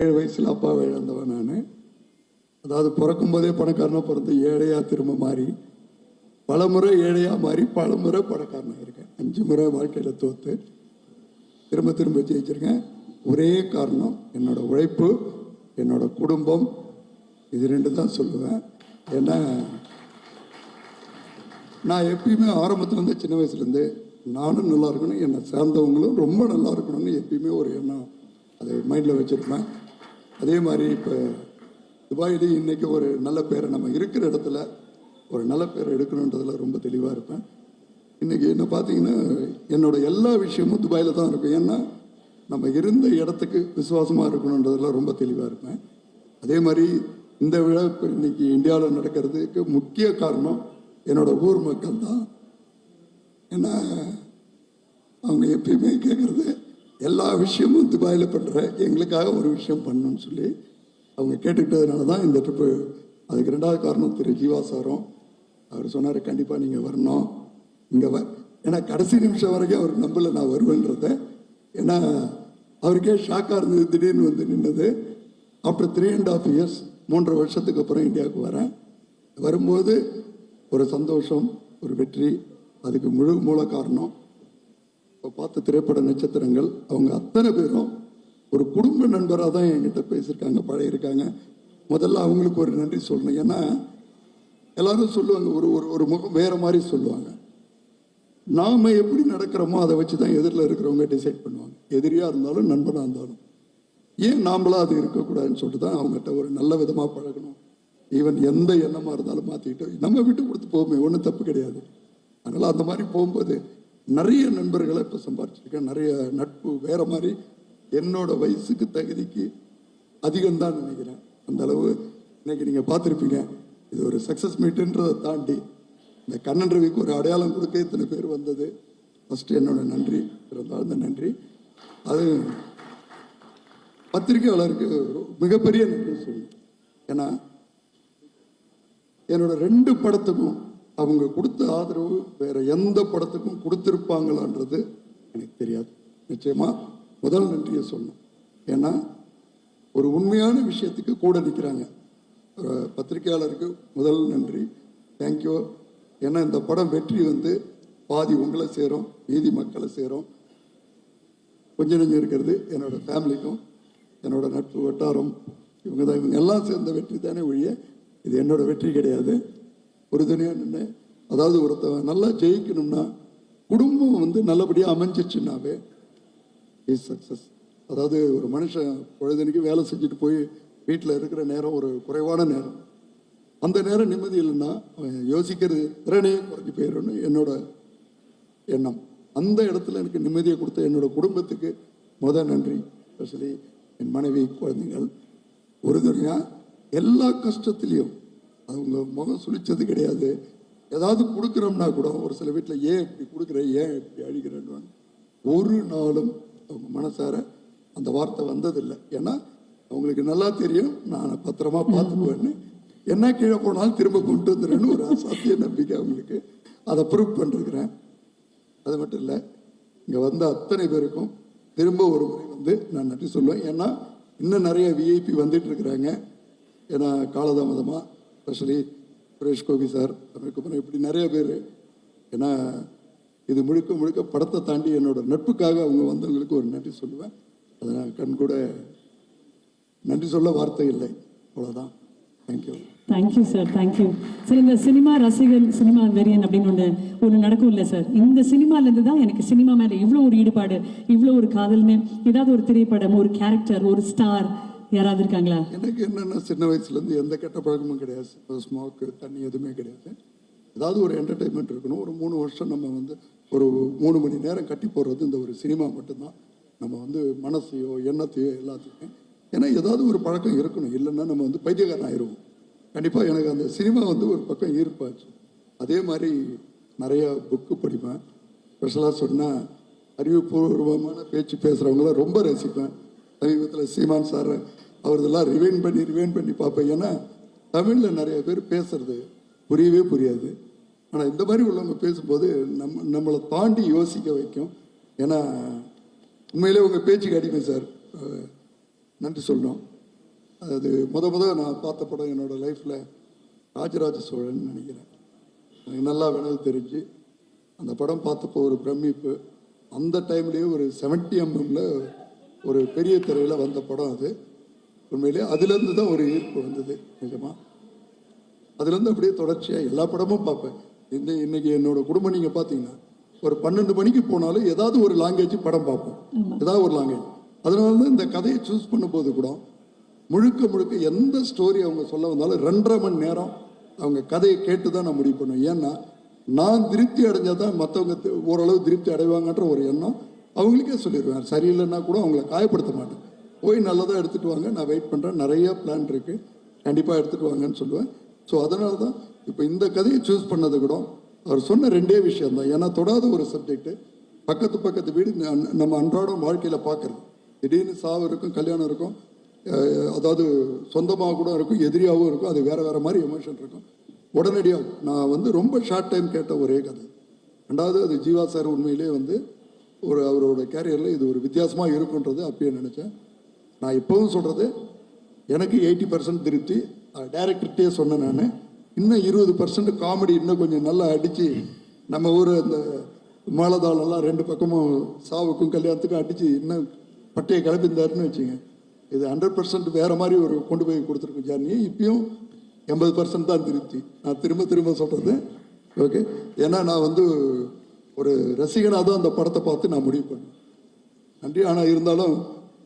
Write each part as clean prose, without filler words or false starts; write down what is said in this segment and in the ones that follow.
7 வயசில் அப்பாவை இழந்தவன் நான். அதாவது பிறக்கும்போதே பணக்காரனாக பிறந்து ஏழையாக திரும்ப மாறி பலமுறை ஏழையாக மாறி பலமுறை பணக்காரனாக இருக்கேன். 5 முறை வாழ்க்கையில் தோற்று திரும்ப திரும்ப ஜெயிச்சிருக்கேன். ஒரே காரணம் என்னோட உழைப்பு, என்னோட குடும்பம். இது 2 தான் சொல்லுவேன். ஏன்னா நான் எப்பயுமே ஆரம்பத்துலேருந்து சின்ன வயசுலேருந்து நானும் நல்லா இருக்கணும், என்னை சேர்ந்தவங்களும் ரொம்ப நல்லா இருக்கணும்னு எப்பயுமே ஒரு எண்ணம் அதை மைண்டில் வச்சுருப்பேன். அதே மாதிரி இப்போ துபாயிலேயே இன்றைக்கி ஒரு நல்ல பேரை நம்ம இருக்கிற இடத்துல ஒரு நல்ல பேரை எடுக்கணுன்றதுல ரொம்ப தெளிவாக இருப்பேன். இன்றைக்கி என்ன பார்த்தீங்கன்னா என்னோடய எல்லா விஷயமும் துபாயில் தான் இருக்கும். ஏன்னா நம்ம இருந்த இடத்துக்கு விசுவாசமாக இருக்கணுன்றதுல ரொம்ப தெளிவாக இருப்பேன். அதே மாதிரி இந்த விழா இப்போ இன்றைக்கி இந்தியாவில் நடக்கிறதுக்கு முக்கிய காரணம் என்னோடய ஊர் மக்கள் தான். ஏன்னா அவங்க எப்பயுமே கேட்குறது எல்லா விஷயமும் துபாயில் பண்ணுற எங்களுக்காக ஒரு விஷயம் பண்ணணும்னு சொல்லி அவங்க கேட்டுக்கிட்டதுனால தான் இந்த ட்ரிப்பு. அதுக்கு 2வது காரணம் திரு ஜீவா சாரும். அவர் சொன்னார் கண்டிப்பாக நீங்கள் வரணும் இங்கே ஏன்னா கடைசி நிமிஷம் வரைக்கும் அவர் நம்பலை நான் வருவேன்றத. ஏன்னா அவருக்கே ஷாக்காக இருந்தது திடீர்னு வந்து நின்னது. ஆஃப்டர் 3.5 இயர்ஸ் 3 வருஷத்துக்கு அப்புறம் இந்தியாவுக்கு வரேன். வரும்போது ஒரு சந்தோஷம், ஒரு வெற்றி. அதுக்கு மூல காரணம் இப்போ பார்த்த திரைப்பட நட்சத்திரங்கள் அவங்க அத்தனை பேரும் ஒரு குடும்ப நண்பராக தான் என்கிட்ட பேசியிருக்காங்க, பழகிருக்காங்க. முதல்ல அவங்களுக்கு ஒரு நன்றி சொல்லணும். ஏன்னா எல்லாரும் சொல்லுவாங்க ஒரு ஒரு முகம் வேறு மாதிரி சொல்லுவாங்க. நாம் எப்படி நடக்கிறோமோ அதை வச்சு தான் எதிரில் இருக்கிறவங்க டிசைட் பண்ணுவாங்க. எதிரியாக இருந்தாலும் நண்பனாக இருந்தாலும் ஏன் நாம்பளாக அது இருக்கக்கூடாதுன்னு சொல்லிட்டு தான் அவங்ககிட்ட ஒரு நல்ல விதமாக பழகணும். ஈவன் எந்த எண்ணமாக இருந்தாலும் மாற்றிக்கிட்டு நம்ம விட்டு கொடுத்து போவோமே, ஒன்றும் தப்பு கிடையாது. அதனால் அந்த மாதிரி போகும்போது நிறைய நண்பர்களை இப்போ சம்பாரிச்சிருக்கேன். நிறைய நட்பு வேறு மாதிரி என்னோட வயசுக்கு தகுதிக்கு அதிகம்தான் நினைக்கிறேன். அந்த அளவு இன்னைக்கு நீங்கள் பார்த்துருப்பீங்க. இது ஒரு சக்ஸஸ் மீட்டுன்றதை தாண்டி இந்த கண்ணன் ரவிக்கு ஒரு அடையாளம் கொடுக்க இத்தனை பேர் வந்தது ஃபஸ்ட்டு என்னோட நன்றி இருந்தால் அந்த நன்றி. அது பத்திரிகையாளருக்கு மிகப்பெரிய நன்றி சொல்லணும். ஏன்னா என்னோட 2 படத்துக்கும் அவங்க கொடுத்த ஆதரவு வேற எந்த படத்துக்கும் கொடுத்துருப்பாங்களான்றது எனக்கு தெரியாது. நிச்சயமாக முதல் நன்றியை சொல்லணும். ஏன்னா ஒரு உண்மையான விஷயத்துக்கு கூட நிற்கிறாங்க. பத்திரிகையாளருக்கு முதல் நன்றி, தேங்க்யூ. ஏன்னா இந்த படம் வெற்றி வந்து பாதி உங்களை சேரும், மீதி மக்களை சேரும். கொஞ்சம் நெஞ்சம் இருக்கிறது என்னோட ஃபேமிலிக்கும் என்னோட நட்பு வட்டாரம் இவங்க எல்லாம் சேர்ந்த வெற்றி தானே ஒழிய இது என்னோட வெற்றி கிடையாது. உறுதுணையாக நின்று அதாவது ஒருத்தவன் நல்லா ஜெயிக்கணும்னா குடும்பம் வந்து நல்லபடியாக அமைஞ்சிச்சுன்னாவே இஸ் சக்ஸஸ். அதாவது ஒரு மனுஷன் பொழுதனைக்கு வேலை செஞ்சுட்டு போய் வீட்டில் இருக்கிற நேரம் ஒரு குறைவான நேரம், அந்த நேரம் நிம்மதி இல்லைன்னா அவன் யோசிக்கிறது திறனே குறைஞ்சி போயிடும்னு என்னோட எண்ணம். அந்த இடத்துல எனக்கு நிம்மதியை கொடுத்த என்னோட குடும்பத்துக்கு நன்றி. ஸ்பெஷலி என் மனைவி, குழந்தைகள் உறுதுணையாக எல்லா கஷ்டத்துலேயும் அவங்க முகம் சுழிச்சது கிடையாது. ஏதாவது கொடுக்குறோம்னா கூட ஒரு சில வீட்டில் ஏன் இப்படி கொடுக்குற, ஏன் இப்படி அழிக்கிறேன்னு ஒரு நாளும் அவங்க மனசார அந்த வார்த்தை வந்ததில்லை. ஏன்னா அவங்களுக்கு நல்லா தெரியும் நான் பத்திரமா பார்த்துக்குவேன்னு. என்ன கீழே போனாலும் திரும்ப கொண்டு வந்துடுறேன்னு ஒரு அசாத்திய நம்பிக்கை அவங்களுக்கு. அதை ப்ரூவ் பண்ணிருக்கிறேன். அது மட்டும் இல்லை, இங்கே வந்த அத்தனை பேருக்கும் திரும்ப ஒரு முறை வந்து நான் நன்றி சொல்லுவேன். ஏன்னா இன்னும் நிறைய விஐபி வந்துட்டு இருக்கிறாங்க. ஏன்னா காலதாமதமாக ஸ்பெஷலி சுரேஷ் கோபி சார், தமிழ்குமரன், இப்படி நிறைய பேர். ஏன்னா இது முழுக்க முழுக்க படத்தை தாண்டி என்னோட நட்புக்காக அவங்க வந்தவங்களுக்கு ஒரு நன்றி சொல்லுவேன். அதை நான் கண் கூட நன்றி சொல்ல வார்த்தை இல்லை. அவ்வளோதான். Thank you. Thank you sir, thank you sir. இந்த சினிமா ரசிகன், சினிமா வெறியன் அப்படின்னு ஒன்று நடக்கும் இல்லை சார். இந்த சினிமாலேருந்து தான் எனக்கு சினிமா மேலே இவ்வளோ ஒரு ஈடுபாடு, இவ்வளோ ஒரு காதல்னு. ஏதாவது ஒரு திரைப்படம், ஒரு கேரக்டர், ஒரு ஸ்டார் யாராவது இருக்காங்களா? எனக்கு என்னென்னா சின்ன வயசுலேருந்து எந்த கெட்ட பழக்கமும் கிடையாது. ஸ்மோக்கு, தண்ணி எதுவுமே கிடையாது. ஏதாவது ஒரு என்டர்டெயின்மெண்ட் இருக்கணும். ஒரு 3 வருஷம் நம்ம வந்து ஒரு 3 மணி நேரம் கட்டி போடுறது இந்த ஒரு சினிமா மட்டும்தான். நம்ம வந்து மனசையோ எண்ணத்தையோ எல்லாத்துக்குமே, ஏன்னா ஏதாவது ஒரு பழக்கம் இருக்கணும். இல்லைன்னா நம்ம வந்து பைத்தியக்காரன் ஆயிடுவோம். கண்டிப்பாக எனக்கு அந்த சினிமா வந்து ஒரு பக்கம் ஈர்ப்பாச்சு. அதே மாதிரி நிறையா புக்கு படிப்பேன். ஸ்பெஷலாக சொன்னால் அறிவுபூர்வமான பேச்சு பேசுகிறவங்கள ரொம்ப ரசிப்பேன். சமீபத்தில் சீமான் சார் அவர்தெல்லாம் ரிவைன் பண்ணி பார்ப்பேன். ஏன்னா தமிழில் நிறைய பேர் பேசுறது புரியவே புரியாது. ஆனால் இந்த மாதிரி உள்ளவங்க பேசும்போது நம்மளை தாண்டி யோசிக்க வைக்கும். ஏன்னா உண்மையிலே உங்கள் பேச்சுக்கு அடிமை சார். நன்றி சொல்லணும். அது முத நான் பார்த்த படம் என்னோடய லைஃப்பில் ராஜராஜ சோழன் நினைக்கிறேன். எனக்கு நல்லா வேணது தெரிஞ்சு அந்த படம் பார்த்தப்போ ஒரு பிரமிப்பு. அந்த டைம்லேயே ஒரு 70 mm ஒரு பெரிய திரையில் வந்த படம் அது. உண்மையிலே அதுலேருந்து தான் ஒரு ஈர்ப்பு வந்தது நிஜமாக. அதுலேருந்து அப்படியே தொடர்ச்சியாக எல்லா படமும் பார்ப்பேன். இன்னைக்கு என்னோட குடும்பம் நீங்கள் பார்த்தீங்கன்னா ஒரு 12 மணிக்கு போனாலும் ஏதாவது ஒரு லாங்குவேஜ் படம் பார்ப்போம், ஏதாவது ஒரு லாங்குவேஜ். அதனால தான் இந்த கதையை சூஸ் பண்ணும்போது கூட முழுக்க எந்த ஸ்டோரி அவங்க சொல்ல வந்தாலும் 2.5 மணி நேரம் அவங்க கதையை கேட்டு தான் நான் முடிவு பண்ணுவேன். ஏன்னா நான் திருப்தி அடைஞ்சால் தான் மற்றவங்க ஓரளவு திருப்தி அடைவாங்கன்ற ஒரு எண்ணம் அவங்களுக்கே சொல்லிடுவேன். சரியில்லைன்னா கூட அவங்கள காயப்படுத்த மாட்டேன். போய் நல்லதாக எடுத்துகிட்டு வாங்க, நான் வெயிட் பண்ணுறேன், நிறையா பிளான் இருக்குது, கண்டிப்பாக எடுத்துகிட்டு வாங்கன்னு சொல்லுவேன். ஸோ அதனால தான் இப்போ இந்த கதையை சூஸ் பண்ணது கூட அவர் சொன்ன 2 விஷயம்தான். ஏன்னா தொடாத ஒரு சப்ஜெக்ட்டு, பக்கத்து வீடு நம்ம அன்றாடம் வாழ்க்கையில் பார்க்குறது. திடீர்னு சாவு இருக்கும், கல்யாணம் இருக்கும், அதாவது சொந்தமாக கூட இருக்கும், எதிரியாகவும் இருக்கும். அது வேறு மாதிரி எமோஷன் இருக்கும். உடனடியாக நான் ரொம்ப ஷார்ட் டைம் கேட்ட ஒரே கதை. 2வது அது ஜீவா சார் உண்மையிலே அவரோட கேரியரில் இது ஒரு வித்தியாசமாக இருக்குன்றது அப்பயே நினச்சேன். நான் இப்போவும் சொல்கிறது, எனக்கு 80% திருப்தி. டைரக்டர்கிட்டே சொன்னேன் நான், இன்னும் 20% காமெடி இன்னும் கொஞ்சம் நல்லா அடித்து நம்ம ஊர் அந்த மேலதாளெல்லாம் 2 பக்கமும் சாவுக்கும் கல்யாணத்துக்கும் அடித்து இன்னும் பட்டையை கிளப்பிந்தாருன்னு வச்சுங்க. இது 100% வேறு மாதிரி கொண்டு போய் கொடுத்துருக்கோம் ஜர்னி. இப்பயும் 80% தான் திருப்தி. நான் திரும்ப சொல்கிறது ஓகே. ஏன்னா நான் ஒரு ரசிகனாக தான் அந்த படத்தை பார்த்து நான் முடிவு பண்ணேன். நன்றி. ஆனால் இருந்தாலும்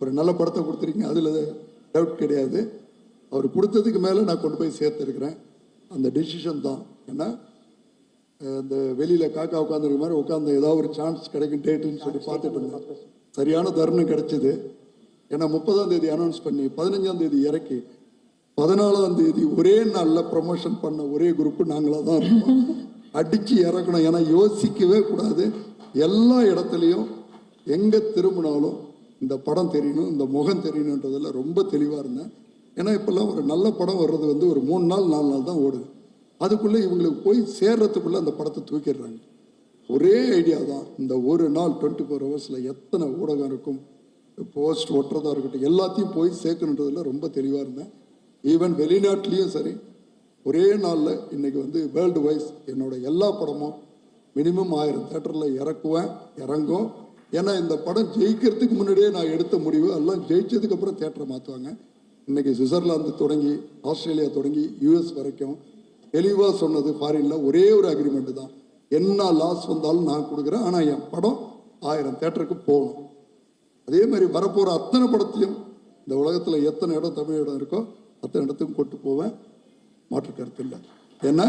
ஒரு நல்ல படத்தை கொடுத்துருக்கீங்க, அதில் டவுட் கிடையாது. அவர் கொடுத்ததுக்கு மேலே நான் கொண்டு போய் சேர்த்துருக்கிறேன். அந்த டெசிஷன் தான். ஏன்னா இந்த வெளியில் காக்கா உட்காந்துருக்க மாதிரி உட்காந்து ஏதாவது ஒரு சான்ஸ் கிடைக்கும் டேட்டுன்னு சொல்லி பார்த்துட்டு இருந்தேன். சரியான தருணம் கிடைச்சிது. ஏன்னா 30ஆம் தேதி அனௌன்ஸ் பண்ணி 15ஆம் தேதி இறக்கி 14ஆம் தேதி ஒரே நாளில் ப்ரமோஷன் பண்ண ஒரே குரூப்பு நாங்களாக தான் இருக்கோம். அடித்து இறக்கணும். ஏன்னா யோசிக்கவே கூடாது. எல்லா இடத்துலையும் எங்கே திரும்பினாலும் இந்த படம் தெரியணும், இந்த முகம் தெரியணுன்றதில் ரொம்ப தெளிவாக இருந்தேன். ஏன்னா இப்போல்லாம் ஒரு நல்ல படம் வர்றது ஒரு 3 நாள் 4 நாள் தான் ஓடுது. அதுக்குள்ளே இவங்களுக்கு போய் சேர்றதுக்குள்ளே அந்த படத்தை தூக்கிடுறாங்க. ஒரே ஐடியா தான். இந்த ஒரு நாள் 24 ஹவர்ஸில் எத்தனை ஊடகம் இருக்கும், போஸ்ட் ஒட்டுறதா இருக்கட்டும், எல்லாத்தையும் போய் சேர்க்கணுன்றதில் ரொம்ப தெளிவாக இருந்தேன். ஈவன் வெளிநாட்டிலையும் சரி, ஒரே நாளில் இன்றைக்கி வேர்ல்டு வைஸ் என்னோட எல்லா படமும் மினிமம் 1000 தேட்டரில் இறங்கும். ஏன்னா இந்த படம் ஜெயிக்கிறதுக்கு முன்னாடியே நான் எடுத்த முடிவு, எல்லாம் ஜெயிச்சதுக்கப்புறம் தேட்டரை மாற்றுவாங்க. இன்றைக்கி சுவிட்சர்லாந்து தொடங்கி ஆஸ்திரேலியா தொடங்கி US வரைக்கும் தெளிவாக சொன்னது ஃபாரினில் ஒரே ஒரு அக்ரிமெண்ட்டு தான். என்ன லாஸ் வந்தாலும் நான் கொடுக்குறேன், ஆனால் என் படம் 1000 தேட்டருக்கு போகணும். அதே மாதிரி வரப்போகிற அத்தனை படத்தையும் இந்த உலகத்தில் எத்தனை இடம் தமிழ் இடம் இருக்கோ அத்தனை இடத்துக்கும் கொண்டு போவேன், மாற்று கருத்து இல்லை. ஏன்னா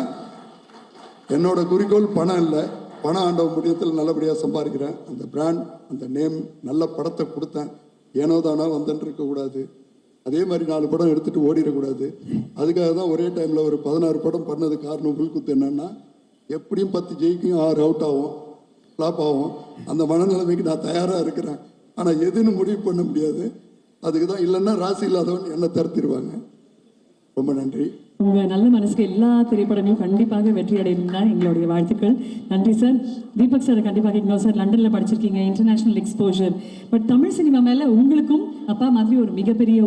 என்னோட குறிக்கோள் பணம் இல்லை. பணம் ஆண்ட முடியத்தில் நல்லபடியாக சம்பாதிக்கிறேன். அந்த பிராண்ட், அந்த நேம், நல்ல படத்தை கொடுத்தேன், ஏனோ தானோ வந்துட்டு இருக்கக்கூடாது. அதே மாதிரி 4 படம் எடுத்துகிட்டு ஓடிடக்கூடாது. அதுக்காக தான் ஒரே டைமில் ஒரு 16 படம் பண்ணது காரணம். புல்குத்து என்னென்னா எப்படியும் 10 ஜெயிக்கும், 6 அவுட் ஆகும், ஃப்ளாப் ஆகும். அந்த மனநிலைமைக்கு நான் தயாராக இருக்கிறேன். ஆனால் எதுன்னு முடிவு பண்ண முடியாது. அதுக்கு தான், இல்லைன்னா ராசி இல்லாதவன் என்னை தடுத்திடுவாங்க. ரொம்ப நன்றி. உங்க நல்ல மனசுக்கு எல்லா திரைப்படங்களும் கண்டிப்பாக வெற்றி அடையணும் தான் எங்களுடைய வாழ்த்துக்கள். நன்றி சார். தீபக் சார் கண்டிப்பாக இன்னும் சார் லண்டன்ல படிச்சிருக்கீங்க, international exposure. But Tamil cinema மேல உங்களுக்கும் அப்பா மாதிரி ஒரு மிகப்பெரிய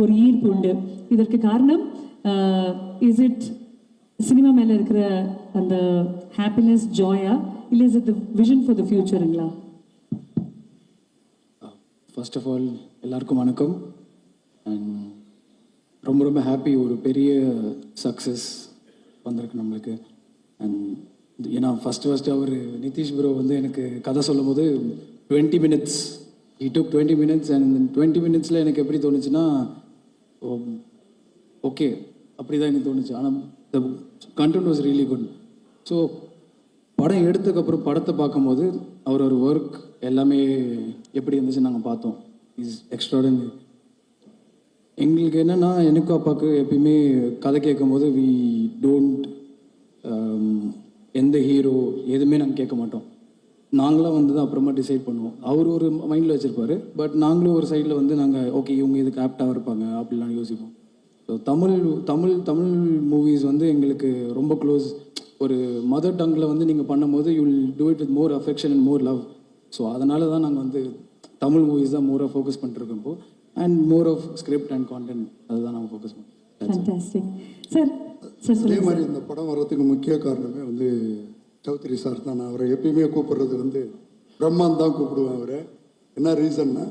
ஒரு ஈர்ப்பு உண்டு. இதற்கு காரணம் இஸ் இட் சினிமா மேல இருக்கிற அந்த ஹாப்பினஸ், ஜாயா, இல்லை is it the vision for the ஃபியூச்சருங்களா? ஃபர்ஸ்ட் ஆஃப் ஆல் எல்லாருக்கும் வணக்கம். ரொம்ப ஹாப்பி. ஒரு பெரிய சக்ஸஸ் வந்திருக்கு நம்மளுக்கு. அண்ட் ஏன்னா ஃபஸ்ட்டு அவர் நிதிஷ் ப்ரோ எனக்கு கதை சொல்லும் போது 20 minutes, he took 20 minutes. And 20 minutesல எனக்கு எப்படி தோணுச்சுன்னா, ஓகே அப்படி தான் எனக்கு தோணுச்சு. ஆனால் the content was really good. So படம் எடுத்ததுக்கப்புறம் படத்தை பார்க்கும்போது அவர் ஒரு ஒர்க் எல்லாமே எப்படி இருந்துச்சு நாங்கள் பார்த்தோம். Is extraordinary. எங்களுக்கு என்னென்னா, எனக்கும் அப்பாவுக்கு எப்பயுமே கதை கேட்கும்போது வி டோன்ட் எந்த ஹீரோ எதுவுமே நாங்கள் கேட்க மாட்டோம். நாங்களாம் தான் அப்புறமா டிசைட் பண்ணுவோம். அவர் ஒரு மைண்டில் வச்சுருப்பாரு, பட் நாங்களும் ஒரு சைடில் நாங்கள் ஓகே இவங்க இதுக்கு ஆப்டாக இருப்பாங்க அப்படிலாம் யோசிப்போம். ஸோ தமிழ் மூவிஸ் எங்களுக்கு ரொம்ப க்ளோஸ். ஒரு மதர் டங்கில் நீங்கள் பண்ணும்போது you will do it with more affection and more love. So அதனால தான் நாங்கள் தமிழ் மூவிஸ் தான் மோராக ஃபோக்கஸ் பண்ணிட்டுருக்கோம் இப்போ. And more of script and content அதுதான் நம்ம ஃபோக்கஸ் பண்ணுவோம். Fantastic sir. சார் அதே சொல்லுங்க மாதிரி இந்த படம் வர்றதுக்கு முக்கிய காரணமே வந்து சௌத்ரி சார் தான். நான் அவரை எப்பயுமே கூப்பிடுறது வந்து பிரம்மான் தான் கூப்பிடுவேன் அவரை. என்ன ரீசன்னா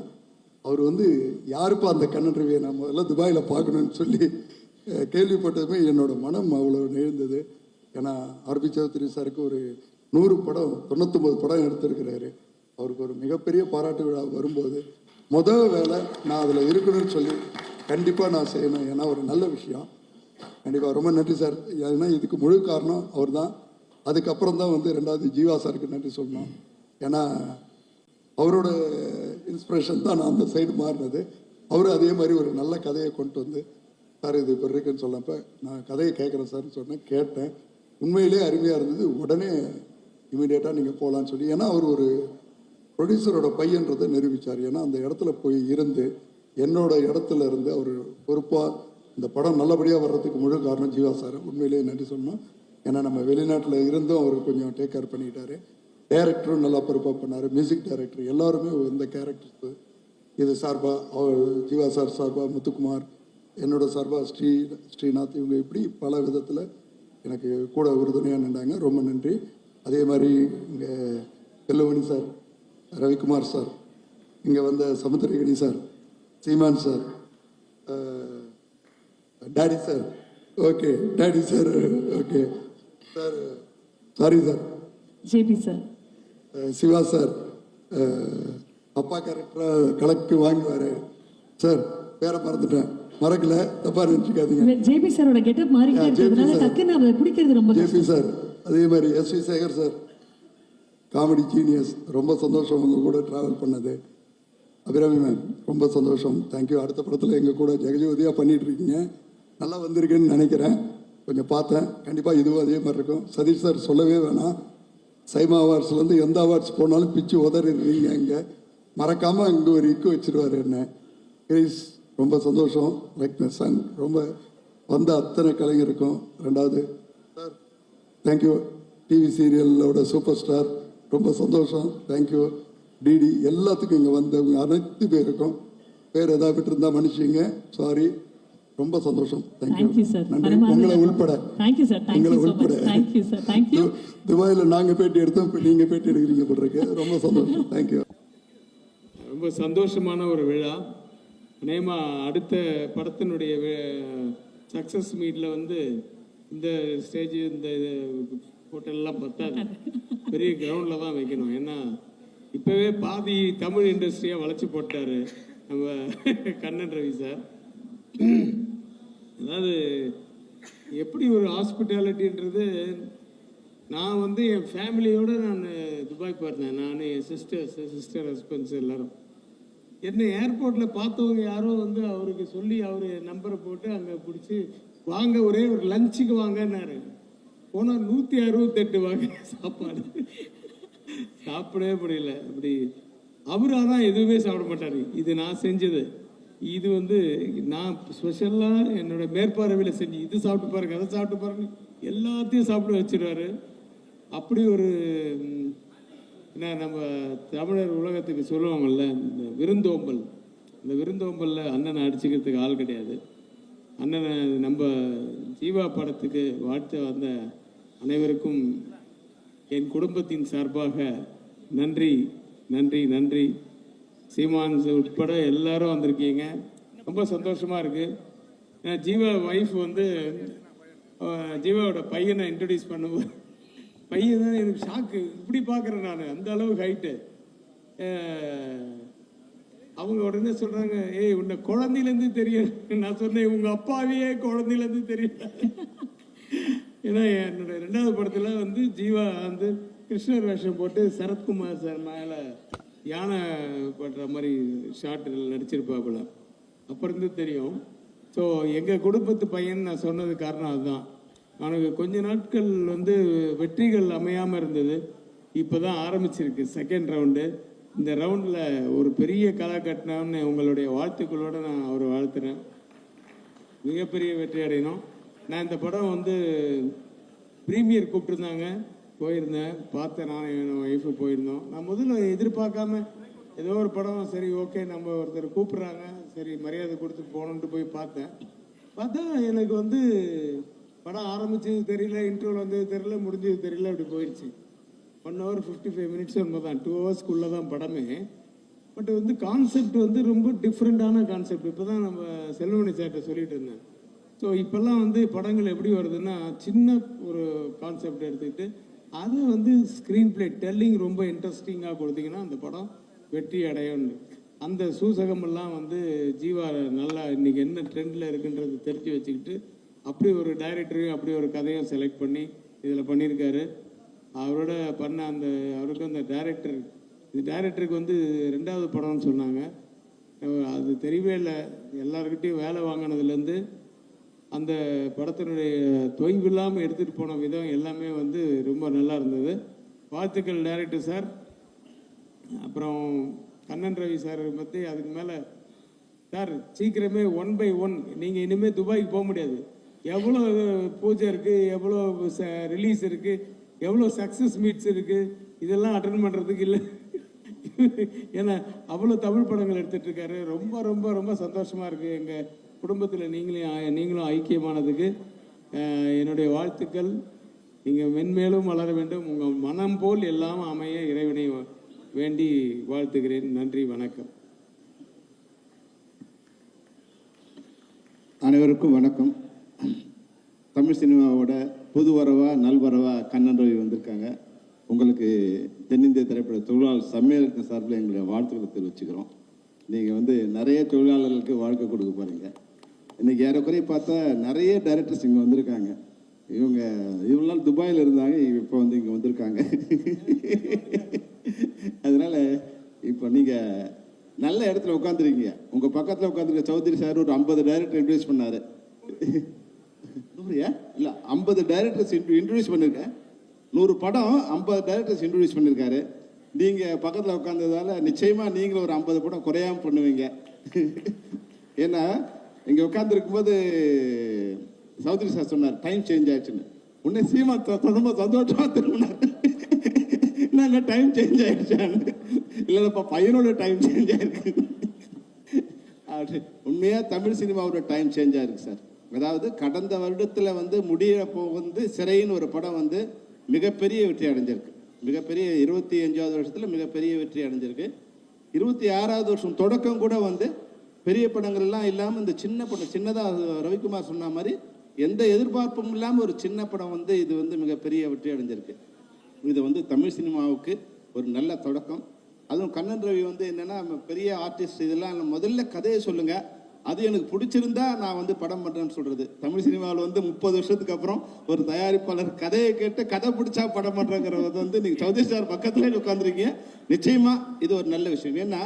அவர் வந்து யாருப்பா அந்த கண்ணன் ரவியை நான் முதல்ல துபாயில் பார்க்கணுன்னு சொல்லி கேள்விப்பட்டதுமே என்னோட மனம் அவ்வளோ நெழுந்தது. ஏன்னா ஆர்பி சௌத்ரி சாருக்கு ஒரு 100 படம் 99 படம் எடுத்திருக்கிறாரு. அவருக்கு ஒரு மிகப்பெரிய பாராட்டு விழா வரும்போது முதல் வேலை நான் அதில் இருக்கணும்னு சொல்லி கண்டிப்பாக நான் செய்யணும். ஏன்னா ஒரு நல்ல விஷயம். கண்டிப்பாக ரொம்ப நன்றி சார். ஏன்னா இதுக்கு முழு காரணம் அவர் தான். அதுக்கப்புறம் தான் வந்து 2வது ஜீவா சாருக்கு நன்றி சொல்லணும். ஏன்னா அவரோட இன்ஸ்பிரேஷன் தான் நான் அந்த சைடு மாறினது. அவரும் அதே மாதிரி ஒரு நல்ல கதையை கொண்டு வந்து சார் இது இப்போ இருக்குன்னு சொன்னப்போ நான் கதையை கேட்குறேன் சார்னு சொன்னேன். கேட்டேன், உண்மையிலே அருமையாக இருந்தது. உடனே இமீடியட்டாக நீங்கள் போகலான்னு சொல்லி, ஏன்னா அவர் ஒரு ப்ரொடியூசரோட பையன்றதை நிரூபித்தார். ஏன்னா அந்த இடத்துல போய் இருந்து என்னோட இடத்துல இருந்து அவர் பொறுப்பாக இந்த படம் நல்லபடியாக வர்றதுக்கு முழு காரணம் ஜீவா சார். உண்மையிலேயே நன்றி சொல்லணும். ஏன்னா நம்ம வெளிநாட்டில் இருந்தும் அவர் கொஞ்சம் டேக் கேர் பண்ணிக்கிட்டாரு. டைரக்டரும் நல்லா பொறுப்பாக பண்ணார். மியூசிக் டைரக்டர் எல்லாருமே இந்த கேரக்டர்ஸ் இது சார்பாக அவர் ஜீவா சார் சார்பாக முத்துக்குமார், என்னோட சார்பாக ஸ்ரீநாத், இவங்க இப்படி பல விதத்தில் எனக்கு கூட உறுதுணையாக நின்றாங்க. ரொம்ப நன்றி. அதே மாதிரி இங்கே செல்லுமணி சார், ரவிக்குமார் சார், இங்கே வந்த Samuthirakani sir, Seeman sir, daddy sir, okay daddy sir, okay sir, sorry sir, JP sir, Siva sir, அப்பா கேரக்டராக கலக்கு வாங்குவார் சார், பேரை மறந்துட்டேன், மறக்கல, தப்பா நினச்சிக்காதீங்க. ஜேபி சாரோட கெட்டப் மாறிக்கிட்டே இருக்கிறதுனால டக்குன்னு அவரை பிடிக்கிறது ரொம்ப ஜேபி சார். அதே மாதிரி SV Shekhar sir, comedy genius. ரொம்ப சந்தோஷம் உங்கள் கூட ட்ராவல் பண்ணது. அபிராமி மேம் ரொம்ப சந்தோஷம், தேங்க்யூ. அடுத்த படத்தில் எங்கள் கூட ஜெகஜோதியாக பண்ணிட்டு இருக்கீங்க. நல்லா வந்திருக்குன்னு நினைக்கிறேன். கொஞ்சம் பார்த்தேன், கண்டிப்பாக இதுவும் அதே மாதிரி இருக்கும். சதீஷ் சார் சொல்லவே வேணாம். சைமா அவார்ட்ஸ்லேருந்து எந்த அவார்ட்ஸ் போனாலும் பிச்சு உதறிடுறீங்க. இங்கே மறக்காமல் இங்கே ஒரு இக்கு வச்சிருவார் என்ன. கிரீஸ் ரொம்ப சந்தோஷம். Like my son. ரொம்ப வந்த அத்தனை கலைஞருக்கும். 2வது சார் தேங்க்யூ. டிவி சீரியலோட சூப்பர் ஸ்டார், ரொம்ப சந்தோஷம், தேங்க்யூ. டிடி எல்லாத்துக்கும் இங்கே வந்தவங்க அனைத்து பேருக்கும் பேர் ஏதாவது விட்டுருந்தா மன்னிச்சிங்க, சாரி. ரொம்ப சந்தோஷம், தேங்க்யூ சார். நன்றி. உங்களை உள்பட உங்களை உள்பட துபாயில் நாங்கள் பேட்டி எடுத்தோம், இப்போ நீங்கள் பேட்டி எடுக்கிறீங்க போட்டிருக்கு. ரொம்ப சந்தோஷம், தேங்க்யூ. ரொம்ப சந்தோஷமான ஒரு விழா. நேமா அடுத்த படத்தினுடைய சக்ஸஸ் மீட்டில் வந்து இந்த ஸ்டேஜ் இந்த ஹோட்டல்லாம் பத்தாது, பெரிய கிரவுண்டில் தான் வைக்கணும். ஏன்னா இப்போவே பாதி தமிழ் இண்டஸ்ட்ரியாக வளைச்சி போட்டார் நம்ம கண்ணன் ரவி சார். அதாவது எப்படி ஒரு ஹாஸ்பிட்டாலிட்டின்றது, நான் வந்து என் ஃபேமிலியோடு நான் துபாய் போயிருந்தேன். நான் என் சிஸ்டர் ஹஸ்பண்ட்ஸ் எல்லாரும். என்னை ஏர்போர்ட்டில் பார்த்தவங்க யாரோ வந்து அவருக்கு சொல்லி அவர் நம்பரை போட்டு அங்கே பிடிச்சி வாங்க ஒரே ஒரு லஞ்சுக்கு வாங்கன்னாரு. போனால் 168 வாங்க சாப்பாடு, சாப்பிடவே முடியல. அப்படி அவர் ஆனால் எதுவுமே சாப்பிட மாட்டார். இது நான் செஞ்சது, இது வந்து நான் ஸ்பெஷலாக என்னோட மேற்பார்வையில் செஞ்சு இது சாப்பிட்டு பாருங்க, அதை சாப்பிட்டு பாருங்க, எல்லாத்தையும் சாப்பிட வச்சிருவாரு. அப்படி ஒரு என்ன நம்ம தமிழர் உலகத்துக்கு சொல்லுவாங்கள்ல இந்த விருந்தோம்பல், இந்த விருந்தோம்பலில் அண்ணனை அடிச்சுக்கிறதுக்கு ஆள் கிடையாது. அண்ணனை நம்ம ஜீவா படத்துக்கு வாழ்த்து வந்த அனைவருக்கும் என் குடும்பத்தின் சார்பாக நன்றி நன்றி நன்றி. சீமான்ஸ் உட்பட எல்லாரும் வந்திருக்கீங்க, ரொம்ப சந்தோஷமாக இருக்குது. ஏன்னா ஜீவா ஒய்ஃப் வந்து ஜீவாவோட பையனை இன்ட்ரடியூஸ் பண்ணும்போது பையன் தான் எனக்கு ஷாக்கு. இப்படி பார்க்குறேன் நான், அந்த அளவு ஹைட்டு. அவங்க உடனே சொல்கிறாங்க, ஏய் உன்னை குழந்தையிலேருந்து தெரியும். நான் சொன்னேன் உங்கள் அப்பாவையே குழந்தையிலேருந்து தெரியும். ஏன்னா என்னோட 2வது படத்தில் வந்து ஜீவா வந்து கிருஷ்ணர் வேஷம் போட்டு சரத்குமார் சார் மேலே யானை படுற மாதிரி ஷார்ட்டில் நடிச்சிருப்பாப்புல. அப்புறம் தெரியும். ஸோ எங்கள் குடும்பத்து பையன் நான் சொன்னது காரணம் அதுதான். அவனுக்கு கொஞ்ச நாட்கள் வந்து வெற்றிகள் அமையாமல் இருந்தது. இப்போ தான் ஆரம்பிச்சிருக்கு 2nd ரவுண்டு. இந்த ரவுண்டில் ஒரு பெரிய கலா கட்டினான்னு உங்களுடைய வாழ்த்துக்களோடு நான் அவர் வாழ்த்துறேன். மிகப்பெரிய வெற்றி அடையணும். நான் இந்த படம் வந்து ப்ரீமியர் கூப்பிட்டுருந்தாங்க, போயிருந்தேன், பார்த்தேன். நான் என் ஒய்ஃபு போயிருந்தோம். நான் முதல்ல எதிர்பார்க்காம ஏதோ ஒரு படம், சரி ஓகே நம்ம ஒருத்தர் கூப்பிட்றாங்க சரி மரியாதை கொடுத்து போகணுன்ட்டு போய் பார்த்தேன். பார்த்தா எனக்கு வந்து படம் ஆரம்பிச்சது தெரியல, இன்டர்வல் வந்தது தெரியல, முடிஞ்சது தெரியல, அப்படி போயிடுச்சு. 1 hour 55 minutes ஒன்று தான், 2 hours தான் படமே. பட் வந்து கான்செப்ட் வந்து ரொம்ப டிஃப்ரெண்ட்டான கான்செப்ட். இப்போ தான் நம்ம செல்வமணி சார்கிட்ட சொல்லிட்டு இருந்தேன். ஸோ இப்போல்லாம் வந்து படங்கள் எப்படி வருதுன்னா, சின்ன ஒரு கான்செப்ட் எடுத்துக்கிட்டு அது வந்து ஸ்க்ரீன் பிளே டெல்லிங் ரொம்ப இன்ட்ரெஸ்டிங்காக கொடுத்தீங்கன்னா அந்த படம் வெற்றி அடையும். அந்த சூசகமெல்லாம் வந்து ஜீவா நல்லா இன்னைக்கு என்ன ட்ரெண்டில் இருக்குன்றது தெரிஞ்சு வச்சுக்கிட்டு அப்படி ஒரு டைரக்டரையும் அப்படி ஒரு கதையும் செலக்ட் பண்ணி இதில் பண்ணியிருக்காரு. அவரோட பண்ண அவருக்கு அந்த டைரக்டருக்கு வந்து 2வது படம்னு சொன்னாங்க. அது தெரியவே இல்லை. எல்லாருக்கிட்டையும் வேலை வாங்கினதுலேருந்து அந்த படத்தினுடைய தொய்வு இல்லாமல் எடுத்துகிட்டு போன விதம் எல்லாமே வந்து ரொம்ப நல்லா இருந்தது. வாழ்த்துக்கள் டைரக்டர் சார். அப்புறம் கண்ணன் ரவி சார் பற்றி அதுக்கு மேலே சார் சீக்கிரமே 1 by 1 நீங்கள் இனிமேல் துபாய்க்கு போக முடியாது. எவ்வளோ பூஜை இருக்குது, எவ்வளோ ரிலீஸ் இருக்குது, எவ்வளோ சக்ஸஸ் மீட்ஸ் இருக்குது, இதெல்லாம் அட்டன் பண்ணுறதுக்கு இல்லை. ஏன்னா அவ்வளோ தமிழ் படங்கள் எடுத்துகிட்டு இருக்காரு. ரொம்ப ரொம்ப ரொம்ப சந்தோஷமாக இருக்குது. எங்கள் குடும்பத்தில் நீங்களும் ஐக்கியமானதுக்கு என்னுடைய வாழ்த்துக்கள். நீங்கள் மென்மேலும் வளர வேண்டும். உங்கள் மனம் போல் எல்லாம் அமைய இறைவனை வேண்டி வாழ்த்துகிறேன். நன்றி, வணக்கம். அனைவருக்கும் வணக்கம். தமிழ் சினிமாவோட புது வரவா நல்வரவா கண்ணன் ரவி வந்திருக்காங்க. உங்களுக்கு தென்னிந்திய திரைப்பட தொழிலாளர் சம்மேளனத்தின் சார்பில் எங்களுடைய வாழ்த்துக்களை தெரிவிச்சுக்கிறோம். நீங்கள் வந்து நிறைய தொழிலாளர்களுக்கு வாழ்க்கை கொடுக்க போகிறீங்க. இன்றைக்கி ஏறக்குறைய பார்த்தா நிறைய டைரக்டர்ஸ் இங்கே வந்திருக்காங்க. இவங்க இவ்வளோ நாள் துபாயில் இருந்தாங்க, இப்போ வந்து இங்கே வந்திருக்காங்க. அதனால் இப்போ நீங்கள் நல்ல இடத்துல உட்காந்துருக்கீங்க. உங்கள் பக்கத்தில் உட்காந்துருக்க சௌத்ரி சார் ஒரு 50 டைரக்டர் இன்ட்ரடியூஸ் பண்ணார். இல்லை 50 டைரக்டர்ஸ் இன்ட்ரடியூஸ் பண்ணியிருக்கேன். 100 படம் 50 டைரக்டர்ஸ் இன்ட்ரடியூஸ் பண்ணியிருக்காரு. நீங்கள் பக்கத்தில் உட்காந்ததால நிச்சயமாக நீங்களும் ஒரு 50 படம் குறையாமல் பண்ணுவீங்க. ஏன்னா இங்கே உட்காந்துருக்கும்போது சௌத்ரி சார் சொன்னார் டைம் சேஞ்ச் ஆயிடுச்சுன்னு. உடனே சீமா ரொம்ப சந்தோஷமாக திரும்பினார். என்னங்க டைம் சேஞ்ச் ஆயிடுச்சான்னு. இல்லைப்பா பையனோட டைம் சேஞ்ச் ஆயிருக்கு. உண்மையாக தமிழ் சினிமாவோட டைம் சேஞ்ச் ஆயிருக்கு சார். அதாவது கடந்த வருடத்தில் வந்து முடியப்போ வந்து சிறைன்னு ஒரு படம் வந்து மிகப்பெரிய வெற்றி அடைஞ்சிருக்கு. மிகப்பெரிய 25வது வருஷத்தில் மிகப்பெரிய வெற்றி அடைஞ்சிருக்கு. 26வது வருஷம் தொடக்கம் கூட வந்து பெரிய படங்கள் எல்லாம் இல்லாமல் இந்த சின்ன படம், சின்னதாக ரவிக்குமார் சொன்ன மாதிரி எந்த எதிர்பார்ப்பும் இல்லாமல் ஒரு சின்ன படம் வந்து இது வந்து மிகப்பெரிய வெற்றி அடைஞ்சிருக்கு. இது வந்து தமிழ் சினிமாவுக்கு ஒரு நல்ல தொடக்கம். அதுவும் கண்ணன் ரவி வந்து என்னென்னா பெரிய ஆர்டிஸ்ட், இதெல்லாம் முதல்ல கதையை சொல்லுங்கள், அது எனக்கு பிடிச்சிருந்தா நான் வந்து படம் பண்ணுறேன்னு சொல்கிறது. தமிழ் சினிமாவில் வந்து 30 வருஷத்துக்கு அப்புறம் ஒரு தயாரிப்பாளர் கதையை கேட்டு கதை பிடிச்சா படம் பண்ணுறங்கிறது வந்து நீங்கள் சௌத்ரி சார் பக்கத்தில் உட்காந்துருக்கீங்க. நிச்சயமாக இது ஒரு நல்ல விஷயம். ஏன்னா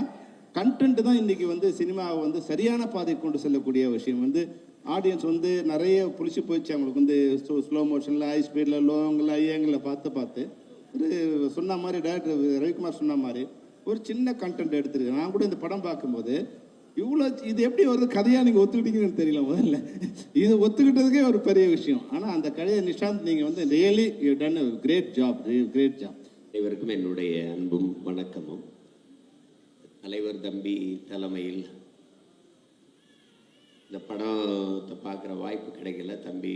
கண்டென்ட் தான் இன்றைக்கி வந்து சினிமாவை வந்து சரியான பாதை கொண்டு செல்லக்கூடிய விஷயம். வந்து ஆடியன்ஸ் வந்து நிறைய புளிச்சு போயிடுச்சு. அவங்களுக்கு வந்து ஸ்லோ மோஷனில், ஹை ஸ்பீடில், லோங்கில், ஐயங்களில் பார்த்து ஒரு சொன்ன மாதிரி டைரக்டர் ரவிக்குமார் சொன்ன மாதிரி ஒரு சின்ன கண்டென்ட் எடுத்துருக்கேன். நான் கூட இந்த படம் பார்க்கும்போது இவ்வளோ இது எப்படி வருது கதையாக நீங்கள் ஒத்துக்கிட்டீங்கன்னு தெரியல. முதல்ல இது ஒத்துக்கிட்டதுக்கே ஒரு பெரிய விஷயம். ஆனால் அந்த கதையை நிஷாந்த் நீங்கள் வந்து really you done a great job. அனைவருக்கும் என்னுடைய அன்பும் வணக்கமும். தலைவர் தம்பி தலைமையில் இந்த படத்தை பார்க்குற வாய்ப்பு கிடைக்கல. தம்பி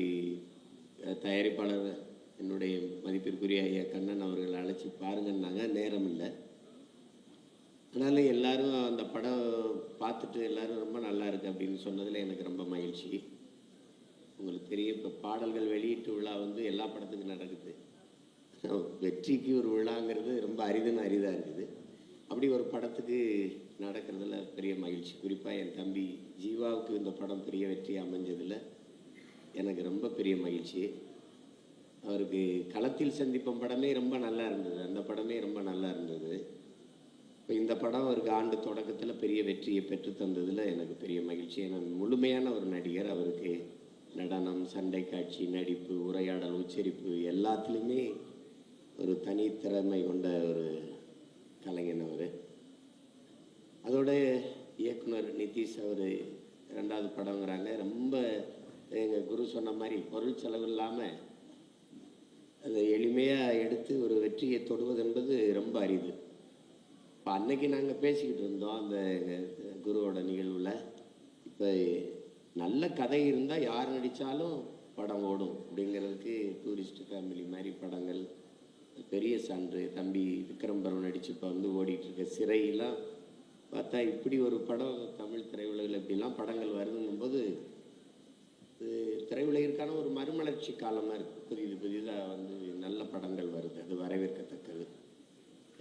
தயாரிப்பாளர் என்னுடைய மதிப்பிற்குரிய ஐயா கண்ணன் அவர்கள் அழைச்சி பாருங்கன்னாங்க. நேரம் இல்லை. அதனால் எல்லாரும் அந்த படம் பார்த்துட்டு எல்லாரும் ரொம்ப நல்லா இருக்குது அப்படின்னு சொன்னதில் எனக்கு ரொம்ப மகிழ்ச்சி. உங்களுக்கு தெரியும், இப்போ பாடல்கள் வெளியீட்டு விழா வந்து எல்லா படத்துக்கும் நடக்குது. வெற்றிக்கு ஒரு விழாங்கிறது ரொம்ப அரிதாக இருக்குது. அப்படி ஒரு படத்துக்கு நடக்கிறதுல பெரிய மகிழ்ச்சி. குறிப்பாக என் தம்பி ஜீவாவுக்கு இந்த படம் பெரிய வெற்றி அமைஞ்சதில் எனக்கு ரொம்ப பெரிய மகிழ்ச்சி. அவருக்கு களத்தில் சந்திப்போம் படமே ரொம்ப நல்லா இருந்தது. அந்த படமே ரொம்ப நல்லா இருந்தது. இப்போ இந்த படம் அவருக்கு ஆண்டு தொடக்கத்தில் பெரிய வெற்றியை பெற்று தந்ததில் எனக்கு பெரிய மகிழ்ச்சி. ஏன்னா முழுமையான ஒரு நடிகர். அவருக்கு நடனம், சண்டை காட்சி, நடிப்பு, உரையாடல், உச்சரிப்பு எல்லாத்துலேயுமே ஒரு தனித்திறமை கொண்ட ஒரு கலைஞன் அவர். அதோட இயக்குனர் நிதிஷ் அவர் 2வது படங்கிறாங்க. ரொம்ப எங்கள் குரு சொன்ன மாதிரி பொருள் செலவு இல்லாமல் அதை எளிமையாக எடுத்து ஒரு வெற்றியை தொடுவது என்பது ரொம்ப அரிது. இப்போ அன்னைக்கு நாங்கள் பேசிக்கிட்டு இருந்தோம் அந்த குருவோட நிகழ்வில். இப்போ நல்ல கதை இருந்தால் யார் நடித்தாலும் படம் ஓடும் அப்படிங்கிறதுக்கு டூரிஸ்ட் ஃபேமிலி மாதிரி படங்கள் பெரிய சான்று. தம்பி விக்ரம் பரவ நடித்து இப்போ வந்து ஓடிட்டுருக்க சிறையெல்லாம் பார்த்தா இப்படி ஒரு படம் தமிழ் திரையுலகில் இப்படிலாம் படங்கள் வருதுங்கும்போது திரையுலகிற்கான ஒரு மறுமலர்ச்சி காலமாக இருக்குது. புதிதாக வந்து நல்ல படங்கள் வருது, அது வரவேற்கத்தக்கது.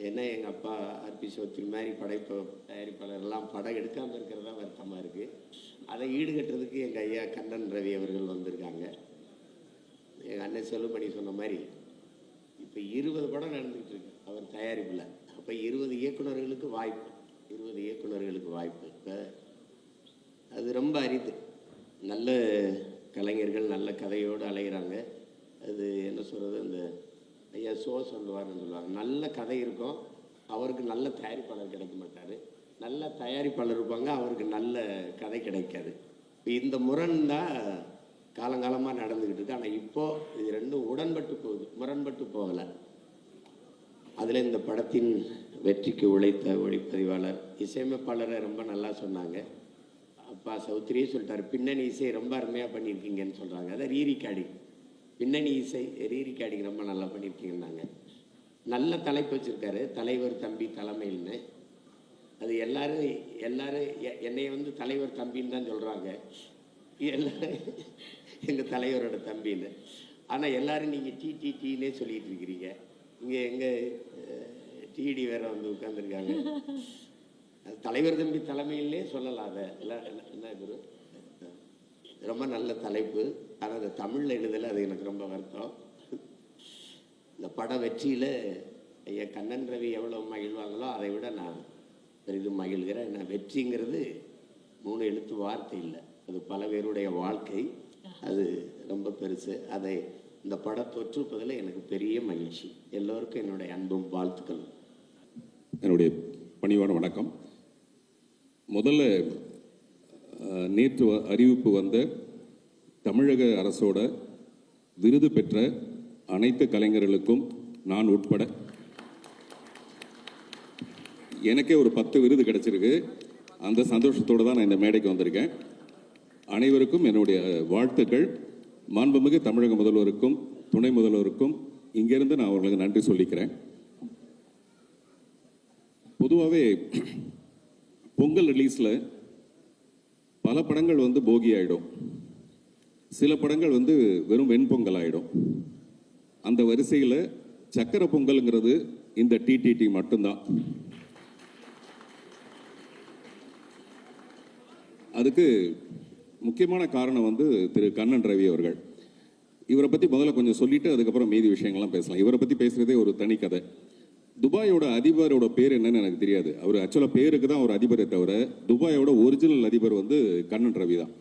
ஏன்னா எங்கள் அப்பா ஆர்பி சௌத்ரி மாதிரி தயாரிப்பாளர்லாம் படம் எடுக்காமல் இருக்கிறது தான் வருத்தமாக இருக்குது. அதை ஈடுகட்டுறதுக்கு எங்கள் ஐயா கண்ணன் ரவி அவர்கள் வந்திருக்காங்க. எங்கள் அண்ணன் செல்வமணி சொன்ன மாதிரி இப்போ 20 படம் நடந்துக்கிட்டு இருக்கு அவர் தயாரிப்பில். அப்போ 20 இயக்குநர்களுக்கு வாய்ப்பு, 20 இயக்குநர்களுக்கு வாய்ப்பு. இப்போ அது ரொம்ப அரிது. நல்ல கலைஞர்கள் நல்ல கதையோடு அலைகிறாங்க. அது என்ன சொல்கிறது, அந்த ஐயா சொல்லுவார்னு சொல்லுவாங்க, நல்ல கதை இருக்கும் அவருக்கு நல்ல தயாரிப்பாளர் கிடைக்க மாட்டார், நல்ல தயாரிப்பாளர் இருப்பாங்க அவருக்கு நல்ல கதை கிடைக்காது. இப்போ இந்த முரண் தான் காலங்காலமாக நடந்துக்கிட்டு இருக்கு. ஆனால் இப்போது இது ரெண்டும் உடன்பட்டு போகுது, முரண்பட்டு போகலை. அதில் இந்த படத்தின் வெற்றிக்கு உழைத்த ஒளிப்பதிவாளர் இசையமைப்பாளரை ரொம்ப நல்லா சொன்னாங்க. அப்பா சௌத்ரியே சொல்லிட்டார், பின்னணி இசை ரொம்ப அருமையாக பண்ணியிருக்கீங்கன்னு சொல்கிறாங்க. அதை ரீரிகார்டிங், பின்னணி இசை ரீரிகார்டிங் ரொம்ப நல்லா பண்ணியிருக்கீங்கன்னாங்க. நல்ல தலைப்பு வச்சுருக்காரு, தலைவர் தம்பி தலைமையில்னு. அது எல்லாரும் என்னை வந்து தலைவர் தம்பின்னு தான் சொல்கிறாங்க, எல்லாரும் எங்கள் தலைவரோட தம்பின்னு. ஆனால் எல்லோரும் நீங்கள் டிடிடின்னே சொல்லிகிட்டு இருக்கிறீங்க. இங்கே எங்கள் டிடி வேற வந்து உட்காந்துருக்காங்க. அது தலைவர் தம்பி தலைமையிலே சொல்லலாம். அதை என்ன குரு, ரொம்ப நல்ல தலைப்பு. ஆனால் அது தமிழில் எழுதலை, அது எனக்கு ரொம்ப வருத்தம். இந்த பட வெற்றியில் ஐயா கண்ணன் ரவி எவ்வளோ மகிழ்வாங்களோ அதை விட நான் பெரிதும் மகிழ்கிறேன். நான் வெற்றிங்கிறது 3 எழுத்து வார்த்தை இல்லை, அது பல பேருடைய வாழ்க்கை, அது ரொம்ப பெருசு. அதை இந்த படம் தொற்றுப்பதில் எனக்கு பெரிய மகிழ்ச்சி. எல்லோருக்கும் என்னுடைய அன்பும் வாழ்த்துக்கள். என்னுடைய பணிவான வணக்கம். முதல்ல நேற்று அறிவிப்பு வந்த தமிழக அரசோட விருது பெற்ற அனைத்து கலைஞர்களுக்கும் நான் உட்பட எனக்கே ஒரு 10 விருது கிடைச்சிருக்கு. அந்த சந்தோஷத்தோடு தான் நான் இந்த மேடைக்கு வந்திருக்கேன். அனைவருக்கும் என்னுடைய வாழ்த்துக்கள். மாண்புமிகு தமிழக முதல்வருக்கும் துணை முதல்வருக்கும் இங்கிருந்து நான் அவர்களுக்கு நன்றி சொல்லிக்கிறேன். பொதுவாகவே பொங்கல் ரிலீஸில் பல படங்கள் வந்து போகி ஆகிடும், சில படங்கள் வந்து வெறும் வெண்பொங்கல் ஆகிடும். அந்த வரிசையில் சக்கரை பொங்கலுங்கிறது இந்த டிடிடி மட்டும்தான். அதுக்கு முக்கியமான காரணம் வந்து திரு கண்ணன் ரவி அவர்கள். இவரை பற்றி முதல்ல கொஞ்சம் சொல்லிட்டு அதுக்கப்புறம் மீதி விஷயங்கள்லாம் பேசலாம். இவரை பற்றி பேசுகிறதே ஒரு தனி கதை. துபாயோட அதிபரோட பேர் என்னன்னு எனக்கு தெரியாது. அவர் ஆக்சுவலாக பேருக்கு தான் ஒரு அதிபரை தவிர துபாயோட ஒரிஜினல் அதிபர் வந்து கண்ணன் ரவி தான்.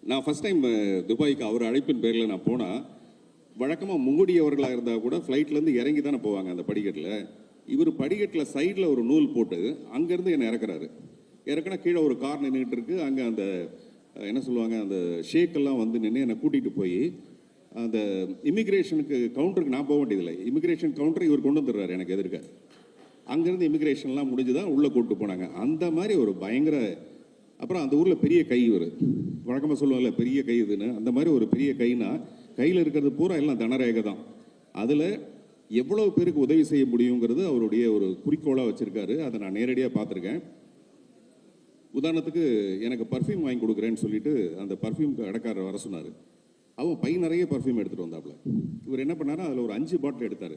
நான் ஃபஸ்ட் டைம் துபாய்க்கு அவர் அழைப்பின் பேரில் நான் போனால், வழக்கமாக முங்குடியவர்களாக இருந்தால் கூட ஃப்ளைட்லேருந்து இறங்கி தானே போவாங்க அந்த படிக்கட்டில். இவர் படிக்கட்டில் சைடில் ஒரு நூல் போட்டு அங்கேருந்து என்னை இறக்குறாரு. இறக்குனா கீழே ஒரு கார் நின்றுட்டு இருக்கு. அங்கே அந்த என்ன சொல்லுவாங்க, அந்த ஷேக்கெல்லாம் வந்து நின்று என்னை கூட்டிகிட்டு போய் அந்த இமிக்ரேஷனுக்கு கவுண்டருக்கு நான் போக வேண்டியதில்லை, இமிக்ரேஷன் கவுண்டர் இவர் கொண்டு வந்துடுறாரு எனக்கு எதிர்க்க. அங்கேருந்து இமிக்ரேஷன்லாம் முடிஞ்சு தான் உள்ளே கூப்பிட்டு போனாங்க. அந்த மாதிரி ஒரு பயங்கர, அப்புறம் அந்த ஊரில் பெரிய கை, இவர் வழக்கமாக சொல்லுவாங்கல்ல பெரிய கை இதுன்னு, அந்த மாதிரி ஒரு பெரிய கைனா கையில் இருக்கிறது பூரா எல்லாம் தனரேகை தான். அதில் எவ்வளோ பேருக்கு உதவி செய்ய முடியுங்கிறது அவருடைய ஒரு குறிக்கோளாக வச்சுருக்காரு. அதை நான் நேரடியாக பார்த்துருக்கேன். உதாரணத்துக்கு எனக்கு பர்ஃப்யூம் வாங்கி கொடுக்குறேன்னு சொல்லிட்டு அந்த பர்ஃப்யூம் கடைக்காரர் வர சொன்னார். அவன் பை நிறைய பர்ஃப்யூம் எடுத்துகிட்டு வந்தாப்புல. இவர் என்ன பண்ணாரா, அதில் ஒரு 5 பாட்டில் எடுத்தார்.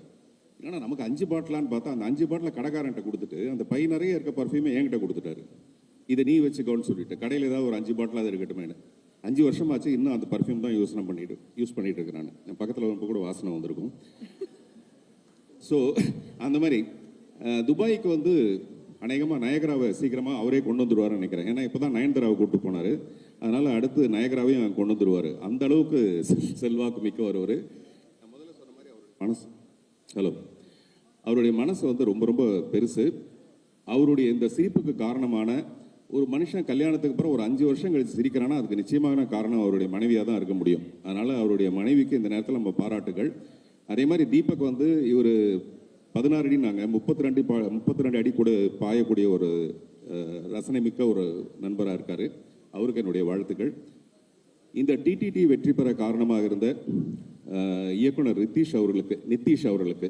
ஏன்னா நமக்கு 5 பாட்டிலான்னு பார்த்தா அந்த 5 பாட்டில் கடைக்காரன்ட்ட கொடுத்துட்டு அந்த பை நிறைய இருக்க பர்ஃப்யூமை என்கிட்ட கொடுத்துட்டாரு. இதை நீ வச்சுக்கோன்னு சொல்லிட்டு, கடையில் ஏதாவது ஒரு 5 பாட்டில் அது இருக்கட்டுமேனு. 5 வருஷமாச்சு, இன்னும் அந்த பர்ஃப்யூம் தான் யூஸ் பண்ணிட்டு இருக்கேன். என் பக்கத்தில் இப்போ கூட வாசனை வந்திருக்கும். ஸோ அந்த மாதிரி துபாய்க்கு வந்து அநேகமாக நயகராவை சீக்கிரமாக அவரே கொண்டு வந்துடுவார்னு நினைக்கிறேன். ஏன்னா இப்போ தான் நயன்தாராவை கூப்பிட்டு போனார், அதனால் அடுத்து நயகராவையும் கொண்டு வந்துடுவார். அந்த அளவுக்கு செல்வாக்கு மிக்க வருவார். நான் முதல்ல சொன்ன மாதிரி அவருடைய மனசு அவருடைய மனசு வந்து ரொம்ப ரொம்ப பெருசு. அவருடைய இந்த சிரிப்புக்கு காரணமான ஒரு மனுஷன் கல்யாணத்துக்கு அப்புறம் ஒரு 5 வருஷம் கழித்து சிரிக்கிறான்னா அதுக்கு நிச்சயமான காரணம் அவருடைய மனைவியாக தான் இருக்க முடியும். அதனால் அவருடைய மனைவிக்கு இந்த நேரத்தில் நம்ம பாராட்டுகள். அதே மாதிரி தீபக் வந்து இவர் 16 அடினாங்க, 32 அடி கூட பாயக்கூடிய ஒரு ரசனை மிக்க ஒரு நண்பராக இருக்கார். அவருக்கு என்னுடைய வாழ்த்துக்கள். இந்த டிடிடி வெற்றி பெற காரணமாக இருந்த இயக்குனர் நித்தீஷ் அவர்களுக்கு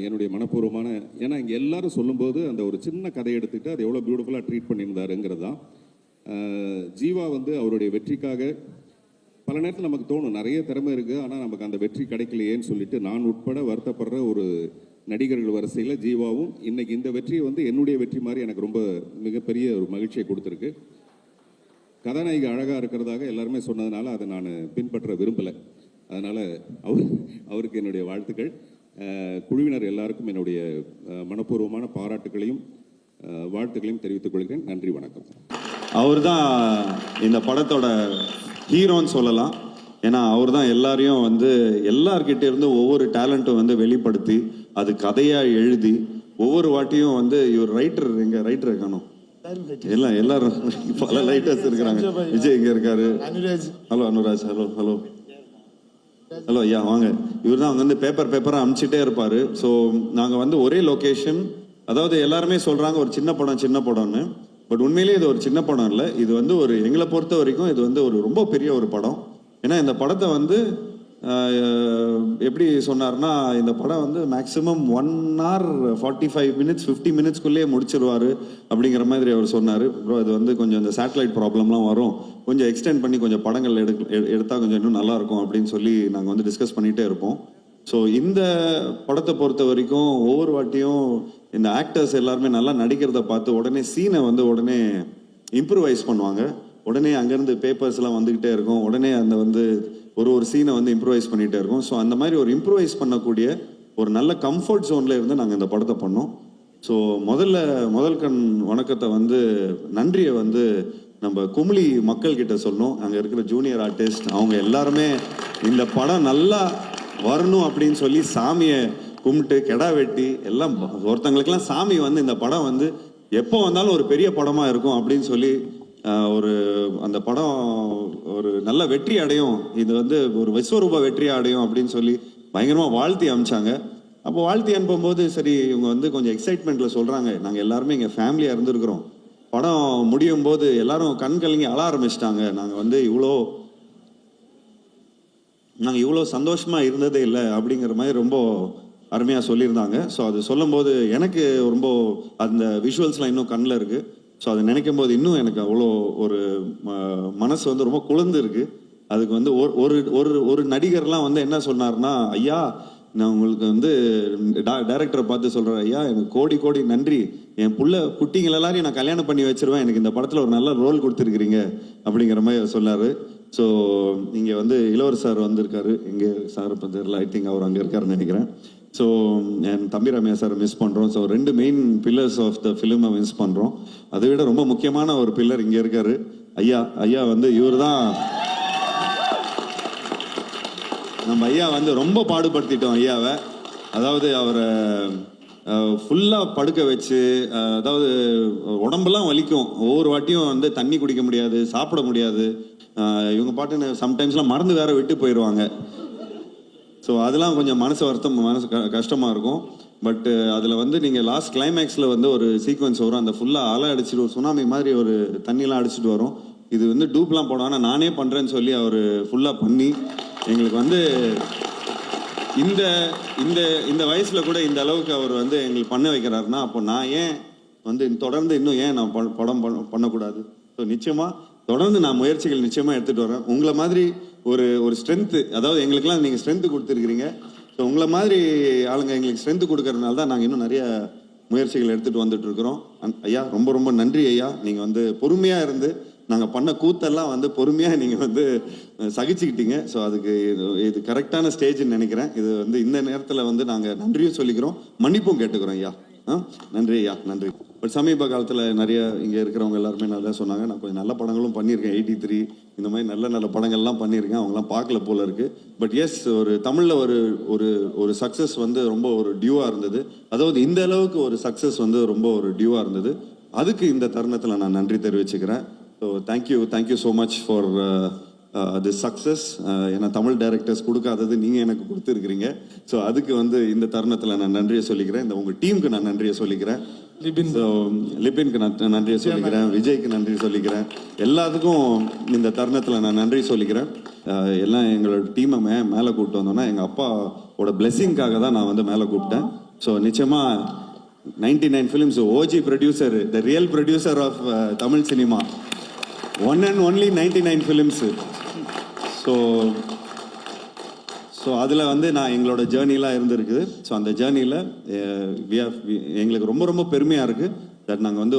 என்னுடைய மனப்பூர்வமான, ஏன்னா இங்கே எல்லாரும் சொல்லும்போது அந்த ஒரு சின்ன கதை எடுத்துக்கிட்டு அது எவ்வளோ பியூட்டிஃபுல்லாக ட்ரீட் பண்ணியிருந்தாருங்கிறது தான். ஜீவா வந்து அவருடைய வெற்றிக்காக பல நேரத்தில் நமக்கு தோணும் நிறைய திறமை இருக்குது, ஆனால் நமக்கு அந்த வெற்றி கிடைக்கலையேன்னு சொல்லிட்டு நான் உட்பட வருத்தப்படுற ஒரு நடிகர்கள் வரிசையில் ஜீவாவும் இன்னைக்கு இந்த வெற்றியை வந்து என்னுடைய வெற்றி மாதிரி எனக்கு ரொம்ப மிகப்பெரிய ஒரு மகிழ்ச்சியை கொடுத்துருக்கு. கதாநாயகி அழகாக இருக்கிறதாக எல்லாருமே சொன்னதுனால அதை நான் பின்பற்ற விரும்பலை. அதனால் அவருக்கு என்னுடைய வாழ்த்துக்கள். குழுவினர் எல்லாருக்கும் என்னுடைய மனப்பூர்வமான பாராட்டுகளையும் வாழ்த்துக்களையும் தெரிவித்துக் கொள்கிறேன். நன்றி, வணக்கம். அவர் தான் இந்த படத்தோட ஹீரோன்னு சொல்லலாம். ஏன்னா அவர் தான் எல்லாரையும் வந்து எல்லார்கிட்ட இருந்து ஒவ்வொரு டேலண்ட்டும் வந்து வெளிப்படுத்தி அது கதையாக எழுதி ஒவ்வொரு வாட்டியும் வந்து இவர் ரைட்டர் இருக்கணும். எல்லாரும் பல ரைட்டர்ஸ் இருக்கிறாங்க. விஜய் இங்க இருக்காரு. ஹலோ அனுராஜ். ஹலோ ஐயா வாங்க. இவர் தான் அவங்க வந்து பேப்பரா அனுப்பிச்சிட்டே இருப்பாரு. ஸோ நாங்கள் வந்து ஒரே லொக்கேஷன், அதாவது எல்லாருமே சொல்றாங்க ஒரு சின்ன படம்னு, பட் உண்மையிலேயே இது ஒரு சின்ன படம் இல்லை. இது வந்து ஒரு எங்களை பொறுத்த வரைக்கும் இது வந்து ஒரு ரொம்ப பெரிய ஒரு படம். ஏன்னா இந்த படத்தை வந்து எப்படி சொன்னார்னா, இந்த படம் வந்து மேக்ஸிமம் 1 hour 45 minutes 50 minutesக்குள்ளேயே முடிச்சிருவாரு அப்படிங்கிற மாதிரி அவர் சொன்னார். ப்ரோ இது வந்து கொஞ்சம் இந்த சேட்டலைட் ப்ராப்ளம்லாம் வரும், கொஞ்சம் எக்ஸ்டெண்ட் பண்ணி கொஞ்சம் படங்கள் எடுத்தால் கொஞ்சம் இன்னும் நல்லா இருக்கும் அப்படின்னு சொல்லி நாங்கள் வந்து டிஸ்கஸ் பண்ணிகிட்டே இருப்போம். ஸோ இந்த படத்தை பொறுத்த வரைக்கும் ஒவ்வொரு வாட்டியும் இந்த ஆக்டர்ஸ் எல்லாருமே நல்லா நடிக்கிறத பார்த்து உடனே சீனை வந்து உடனே இம்ப்ரூவைஸ் பண்ணுவாங்க. உடனே அங்கேருந்து பேப்பர்ஸ்லாம் வந்துக்கிட்டே இருக்கும். உடனே அந்த வந்து ஒரு சீனை வந்து இம்ப்ரூவைஸ் பண்ணிகிட்டே இருக்கும். ஸோ அந்த மாதிரி ஒரு இம்ப்ரூவைஸ் பண்ணக்கூடிய ஒரு நல்ல கம்ஃபர்ட் ஜோனில் இருந்து நாங்கள் இந்த படத்தை பண்ணோம். ஸோ முதல் கண் வணக்கத்தை வந்து நன்றியை வந்து நம்ம குமிழி மக்கள்கிட்ட சொல்லணும். அங்கே இருக்கிற ஜூனியர் ஆர்டிஸ்ட் அவங்க எல்லாருமே இந்த படம் நல்லா வரணும் அப்படின்னு சொல்லி சாமியை கும்பிட்டு கெடா வெட்டி எல்லாம் ஒருத்தங்களுக்கெல்லாம் சாமி வந்து இந்த படம் வந்து எப்போ வந்தாலும் ஒரு பெரிய படமாக இருக்கும் அப்படின்னு சொல்லி அந்த படம் ஒரு நல்ல வெற்றி அடையும், இது வந்து ஒரு விஸ்வரூப வெற்றி அடையும் அப்படின்னு சொல்லி பயங்கரமாக வாழ்த்தி அனுப்பிச்சாங்க. அப்போ வாழ்த்தி அனுப்பும்போது சரி இவங்க வந்து கொஞ்சம் எக்ஸைட்மெண்ட்டில் சொல்கிறாங்க, நாங்கள் எல்லாருமே இங்கே ஃபேமிலியாக இருந்திருக்கிறோம், படம் முடியும் போது எல்லாரும் கண் கலங்கி அழ ஆரம்பிச்சிட்டாங்க, நாங்கள் வந்து இவ்வளோ சந்தோஷமாக இருந்ததே இல்லை அப்படிங்கிற மாதிரி ரொம்ப அருமையாக சொல்லியிருந்தாங்க. ஸோ அது சொல்லும்போது எனக்கு ரொம்ப அந்த விஷுவல்ஸ்லாம் இன்னும் கண்ணில் இருக்குது. ஸோ அதை நினைக்கும் போது இன்னும் எனக்கு அவ்வளோ ஒரு மனசு வந்து ரொம்ப குளிர்ந்து இருக்கு. அதுக்கு வந்து ஒரு நடிகர்லாம் வந்து என்ன சொன்னார்னா, ஐயா நான் உங்களுக்கு வந்து டைரக்டரை பார்த்து சொல்கிறேன், ஐயா எனக்கு கோடி நன்றி, என் குட்டிங்கள் எல்லாரையும் நான் கல்யாணம் பண்ணி வச்சிருவேன், எனக்கு இந்த படத்தில் ஒரு நல்ல ரோல் கொடுத்துருக்கிறீங்க அப்படிங்கிற மாதிரி சொன்னார். ஸோ இங்கே வந்து இளவர் சார் வந்திருக்காரு, இங்கே சார் இப்போ தெரியல, ஐ திங்க் அவர் அங்கே இருக்காருன்னு நினைக்கிறேன். ஸோ என் தம்பி ரம்யா சார் மிஸ் பண்ணுறோம். So 2 main pillars of the ஃபிலிமை மிஸ் பண்ணுறோம். அதை விட ரொம்ப முக்கியமான ஒரு பில்லர் இங்கே இருக்காரு ஐயா வந்து இவர் தான் நம்ம ஐயா வந்து ரொம்ப பாடுபடுத்திட்டோம் ஐயாவை. அதாவது அவரை ஃபுல்லாக படுக்க வச்சு, அதாவது உடம்பெல்லாம் வலிக்கும், ஒவ்வொரு வாட்டியும் வந்து தண்ணி குடிக்க முடியாது, சாப்பிட முடியாது, இவங்க பாட்டுன்னு சம்டைம்ஸ்லாம் மறந்து வேற விட்டு போயிடுவாங்க. ஸோ அதெல்லாம் கொஞ்சம் மனசு கஷ்டமாக இருக்கும். பட் அதில் வந்து நீங்கள் லாஸ்ட் கிளைமேக்ஸில் வந்து ஒரு சீக்வன்ஸ் வரும், அந்த ஃபுல்லாக அலை அடிச்சுட்டு ஒரு சுனாமி மாதிரி ஒரு தண்ணிலாம் அடிச்சுட்டு வரும். இது வந்து டூப்லாம் போடாமல் நானே பண்ணுறேன்னு சொல்லி அவர் ஃபுல்லாக பண்ணி எங்களுக்கு வந்து இந்த வயசில் கூட இந்த அளவுக்கு அவர் வந்து எங்களுக்கு பண்ண வைக்கிறாருன்னா, அப்போ நான் ஏன் வந்து தொடர்ந்து இன்னும் ஏன் நான் படம் பண்ணக்கூடாது? ஸோ நிச்சயமாக தொடர்ந்து நான் முயற்சிகள் நிச்சயமாக எடுத்துகிட்டு வரேன். உங்களை மாதிரி ஒரு ஸ்ட்ரென்த்து, அதாவது எங்களுக்கெல்லாம் நீங்கள் ஸ்ட்ரென்த்து கொடுத்துருக்கிறீங்க. ஸோ உங்களை மாதிரி ஆளுங்க எங்களுக்கு ஸ்ட்ரென்த்து கொடுக்கறதுனால தான் நாங்கள் இன்னும் நிறைய முயற்சிகள் எடுத்துகிட்டு வந்துட்டு இருக்கிறோம். ஐயா ரொம்ப நன்றி ஐயா. நீங்கள் வந்து பொறுமையாக இருந்து நாங்கள் பண்ண கூத்தெல்லாம் வந்து பொறுமையாக நீங்கள் வந்து சகிச்சுக்கிட்டீங்க. ஸோ அதுக்கு இது கரெக்டான ஸ்டேஜ்னு நினைக்கிறேன். இது வந்து இந்த நேரத்தில் வந்து நாங்கள் நன்றியும் சொல்லிக்கிறோம், மன்னிப்பும் கேட்டுக்கிறோம் ஐயா. நன்றி ஐயா, நன்றி. பட் சமீப காலத்தில் நிறைய இங்கே இருக்கிறவங்க எல்லாருமே நல்லா சொன்னாங்க. நான் கொஞ்சம் நல்ல படங்களும் பண்ணியிருக்கேன், 83 இந்த மாதிரி நல்ல படங்கள்லாம் பண்ணியிருக்கேன். அவங்களாம் பார்க்கல போல இருக்குது. பட் எஸ், ஒரு தமிழில் ஒரு சக்ஸஸ் வந்து ரொம்ப ஒரு டியூவாக இருந்தது. அதாவது இந்த அளவுக்கு ஒரு சக்ஸஸ் வந்து ரொம்ப ஒரு டியூவாக இருந்தது. அதுக்கு இந்த தருணத்தில் நான் நன்றி தெரிவிச்சுக்கிறேன். So thank you so much for this success. ஏன்னா தமிழ் டைரக்டர்ஸ் கொடுக்காதது நீங்கள் எனக்கு கொடுத்துருக்கிறீங்க. ஸோ அதுக்கு வந்து இந்த தருணத்தில் நான் நன்றியை சொல்லிக்கிறேன். இந்த உங்கள் டீமுக்கு நான் நன்றியை சொல்லிக்கிறேன். ஸோ லிபின்க்கு நான் நன்றியை சொல்லிக்கிறேன், விஜய்க்கு நன்றி சொல்லிக்கிறேன், எல்லாத்துக்கும் இந்த தருணத்தில் நான் நன்றி சொல்லிக்கிறேன். எல்லாம் எங்களோட டீமை மேலே கூப்பிட்டு வந்தோன்னா எங்கள் அப்பாவோட பிளெஸிங்காக தான் நான் வந்து மேலே கூப்பிட்டேன். ஸோ நிச்சயமாக 99 films OG producer, the real producer of Tamil cinema, one and only 99 films. So அதில் வந்து நான் எங்களோட ஜேர்னிலாம் இருந்திருக்குது. ஸோ அந்த ஜேர்னியில் எங்களுக்கு ரொம்ப ரொம்ப பெருமையாக இருக்குது தட் நாங்கள் வந்து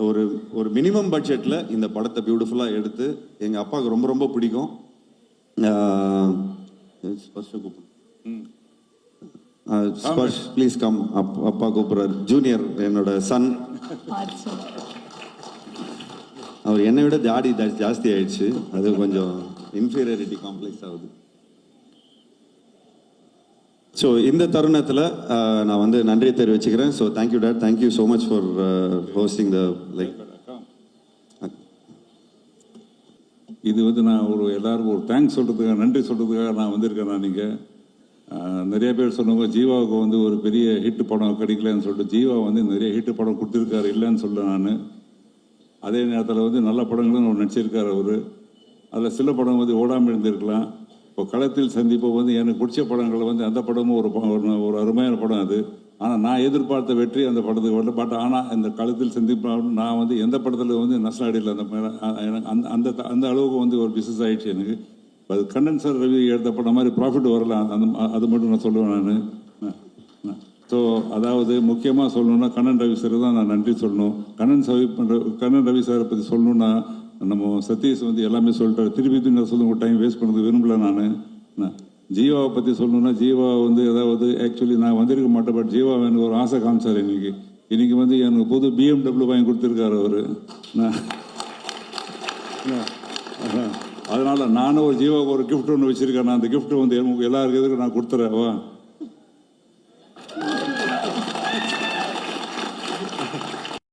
ஒரு ஒரு மினிமம் பட்ஜெட்டில் இந்த படத்தை பியூட்டிஃபுல்லாக எடுத்து எங்கள் அப்பாவுக்கு ரொம்ப ரொம்ப பிடிக்கும். Sparsh please come. அப்பா கூப்பிட்றாரு, ஜூனியர் என்னோட சன். அவர் என்னை விட தாடி ஜாஸ்தி ஆயிடுச்சு, அது கொஞ்சம் இன்ஃபீரியாரிட்டி காம்ப்ளெக்ஸ் ஆகுது. ஸோ இந்த தருணத்தில் நான் வந்து நன்றியை தெரிவிச்சுக்கிறேன். So thank you dot, thank you so much for hosting the like. இது வந்து நான் எல்லாருக்கும் ஒரு தேங்க்ஸ் சொல்கிறதுக்காக, நன்றி சொல்கிறதுக்காக நான் வந்திருக்கேன். நீங்கள் நிறைய பேர் சொன்னவங்க ஜீவாவுக்கு வந்து ஒரு பெரிய ஹிட் படம் கிடைக்கலன்னு சொல்லிட்டு, ஜீவா வந்து நிறைய ஹிட் படம் கொடுத்துருக்காரு, இல்லைன்னு சொல்ல நான். அதே நேரத்தில் வந்து நல்ல படங்களும் அவர் நடிச்சிருக்கார் அவர். அதில் சில படம் வந்து ஓடாமல் இருந்திருக்கலாம். இப்போ களத்தில் சந்திப்போ வந்து எனக்கு பிடிச்ச படங்களை வந்து அந்த படமும் ஒரு அருமையான படம் அது. ஆனால் நான் எதிர்பார்த்த வெற்றி அந்த படத்துக்கு வரல. பட் ஆனால் இந்த களத்தில் சந்திப்பு நான் வந்து எந்த படத்தில் வந்து நஷ்டம் அடையில. எனக்கு அந்த அந்த அளவுக்கு வந்து ஒரு பிஸ்னஸ் ஆகிடுச்சு எனக்கு. அது கண்ணன் சார் ரவி எடுத்த படம் மாதிரி ப்ராஃபிட் வரல, அது மட்டும் நான் சொல்லுவேன் நான். ஸோ அதாவது முக்கியமாக சொல்லணுன்னா கண்ணன் ரவி சார் தான் நான் நன்றி சொல்லணும். கண்ணன் ரவி சாரை பற்றி சொல்லணுன்னா நம்ம சதீஷ் வந்து எல்லாமே சொல்லிட்டாரு. திருப்பி நான் சொல்லுங்க, டைம் வேஸ்ட் பண்ணது விரும்பல நான். ஜீவாவை பற்றி சொல்லணுன்னா, ஜீவா வந்து ஏதாவது ஆக்சுவலி நான் வந்திருக்க மாட்டேன், பட் ஜீவா எனக்கு ஒரு ஆசை காமிச்சார். இன்னைக்கு வந்து எனக்கு புது BMW வாங்கி கொடுத்துருக்காரு அவர். அதனால் நானும் ஒரு ஜீவாவுக்கு ஒரு கிஃப்ட் ஒன்று வச்சுருக்கேன். நான் அந்த கிஃப்ட் வந்து எல்லாருக்கும் நான் கொடுத்துறேன்.